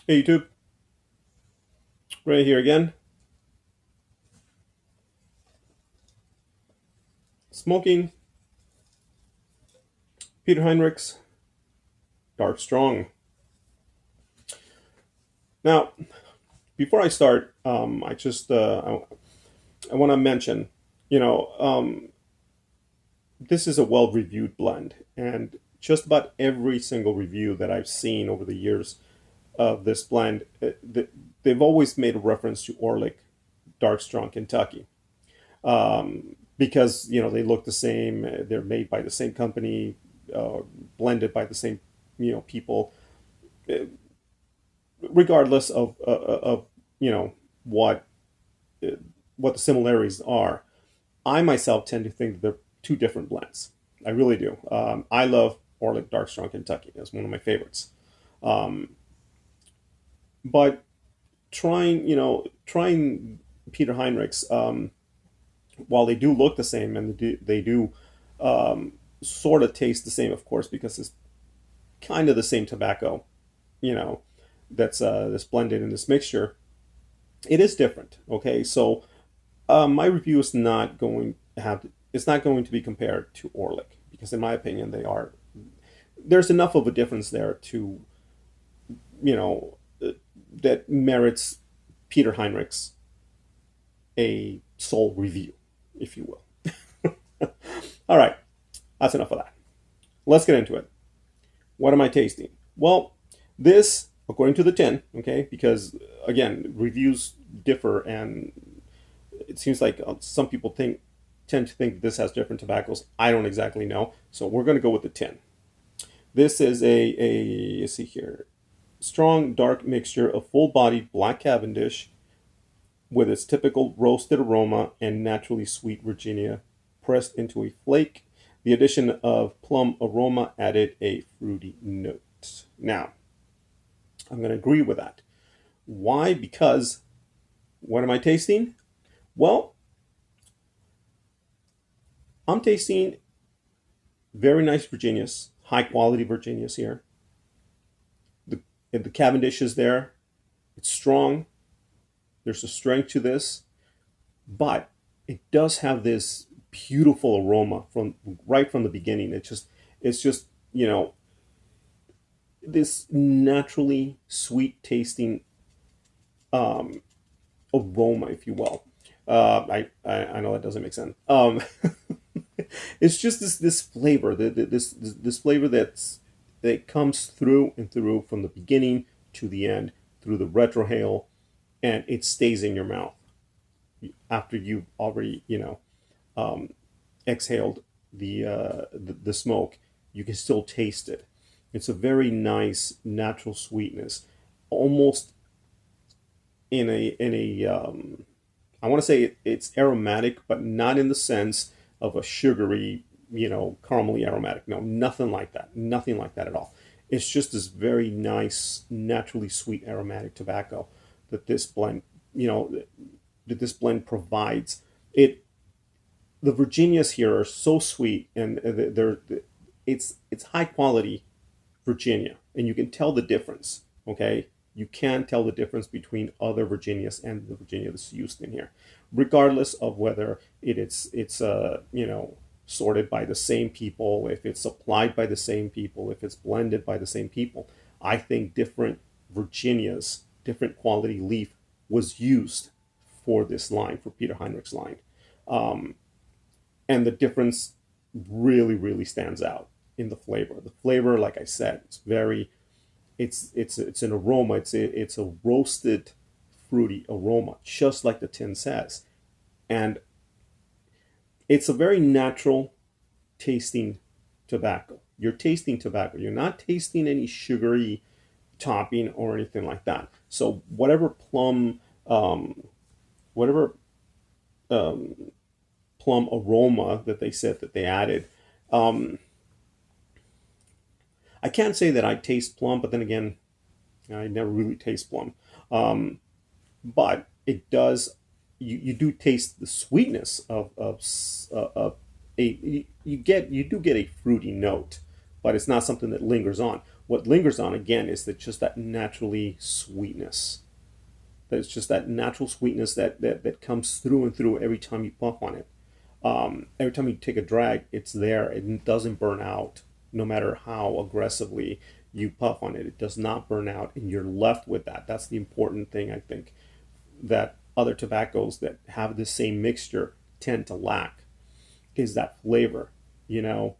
Hey YouTube, right here again. Smoking Peter Heinrich's Dark Strong. Now, before I start, I want to mention, you know, this is a well-reviewed blend, and just about every single review that I've seen over the years of this blend, they've always made a reference to Orlick Dark Strong Kentucky, because they look the same. They're made by the same company, blended by the same people, regardless of what what the similarities are. I myself tend to think that they're two different blends. I really do. I love Orlick Dark Strong Kentucky. That's one of my favorites. Um, but trying Peter Heinrich's, while they do look the same and they do sort of taste the same, of course, because it's kind of the same tobacco, you know, that's blended in this mixture. It is different. Okay, so my review is not going to have it's not going to be compared to Orlick because, in my opinion, they are there's enough of a difference there to you know that merits Peter Heinrich's a sole review, if you will. All right, that's enough of that. Let's get into it. What am I tasting? Well, this, according to the tin, okay, because again, reviews differ, and it seems like some people tend to think this has different tobaccos. I don't exactly know, so we're going to go with the tin. This is a let's see here, strong dark mixture of full-bodied black Cavendish with its typical roasted aroma and naturally sweet Virginia pressed into a flake. The addition of plum aroma added a fruity note. Now, I'm going to agree with that. Why? Because what am I tasting? Well, I'm tasting very nice Virginias, high quality Virginias here. The the Cavendish is there. It's strong. There's a strength to this, but it does have this beautiful aroma from right from the beginning. It's just this naturally sweet tasting um, aroma, if you will. I know that doesn't make sense. It's just this flavor, this flavor that comes through and through from the beginning to the end through the retrohale, and it stays in your mouth after you've already exhaled the smoke. You can still taste it. It's a very nice natural sweetness, almost in a I want to say it's aromatic, but not in the sense of a sugary, caramely aromatic. No, nothing like that. Nothing like that at all. It's just this very nice, naturally sweet aromatic tobacco that this blend, you know, that this blend provides. It The Virginias here are so sweet, and it's high quality Virginia, and you can tell the difference. Okay, you can tell the difference between other Virginias and the Virginia that's used in here, regardless of whether it's sorted by the same people, if it's supplied by the same people, if it's blended by the same people. I think different Virginias, different quality leaf was used for this line, for Peter Heinrich's line. Um, and the difference really stands out in the flavor. The flavor, like I said, it's an aroma. It's a roasted fruity aroma, just like the tin says, and it's a very natural tasting tobacco. You're tasting tobacco. You're not tasting any sugary topping or anything like that. So whatever um, plum aroma that they said that they added, um, I can't say that I taste plum, but then again, I never really taste plum. Um, but it does. You do taste the sweetness of a you do get a fruity note but it's not something that lingers on. What lingers on again is that just that naturally sweetness. That it's just that natural sweetness that comes through and through every time you puff on it. Every time you take a drag, it's there. It doesn't burn out, no matter how aggressively you puff on it. It does not burn out, and you're left with that. That's the important thing, I think, that other tobaccos that have the same mixture tend to lack is that flavor. You know,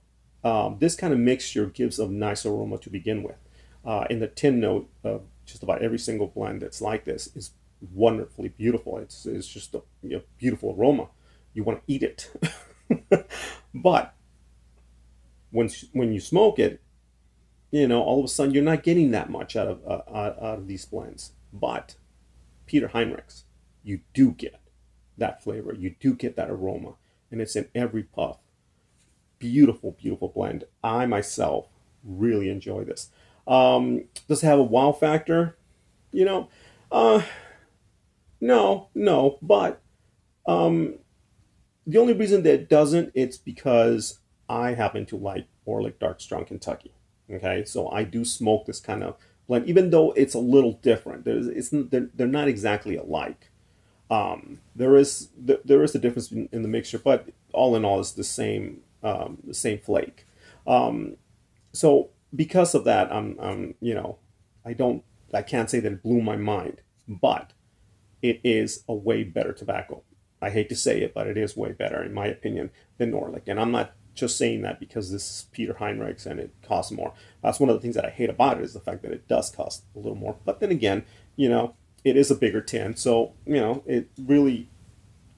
this kind of mixture gives a nice aroma to begin with. And the tin note of just about every single blend that's like this is wonderfully beautiful. It's just a, you know, beautiful aroma. You want to eat it, but when you smoke it, you know, all of a sudden you're not getting that much out of these blends. But Peter Heinrichs, you do get that flavor. You do get that aroma, and it's in every puff. Beautiful, beautiful blend. I myself really enjoy this. Does it have a wow factor? You know, uh, no, no. But the only reason that it doesn't, it's because I happen to like Orlick Dark Strong Kentucky. Okay, so I do smoke this kind of blend, even though it's a little different. They're not exactly alike. There is a difference in the mixture, but all in all, it's the same flake. So because of that, you know, I don't I can't say that it blew my mind, but it is a way better tobacco. I hate to say it, but it is way better in my opinion than Norlick. And I'm not just saying that because this is Peter Heinrichs and it costs more. That's one of the things that I hate about it is the fact that it does cost a little more. But then again, you know, it is a bigger tin, so you know, it really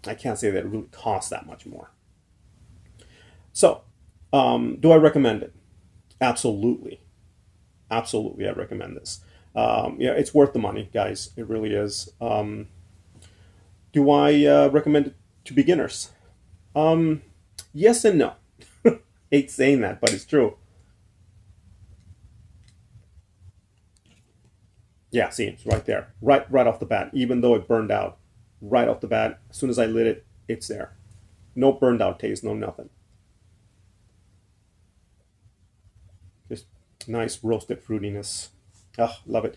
I can't say that it really costs that much more. So, do I recommend it? Absolutely, absolutely, I recommend this. Yeah, it's worth the money, guys. It really is. Do I recommend it to beginners? Um, yes and no. Hate saying that, but it's true. Yeah, see, it's right there, right off the bat. Even though it burned out, right off the bat, as soon as I lit it, it's there. No burned out taste, no nothing. Just nice roasted fruitiness. Oh, love it.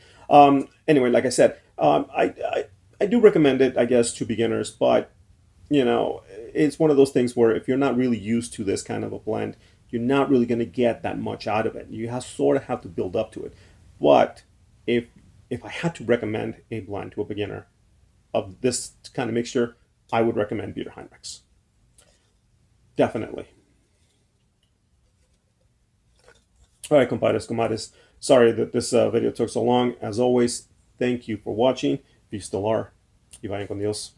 Anyway, like I said, I do recommend it, I guess, to beginners, but you know, it's one of those things where if you're not really used to this kind of a blend, you're not really going to get that much out of it. You have sort of have to build up to it. But if if I had to recommend a blend to a beginner of this kind of mixture, I would recommend Peter Heinrichs. Definitely. All right, compadres, comadres. Sorry that this video took so long. As always, thank you for watching. If you still are, y vayan con Dios.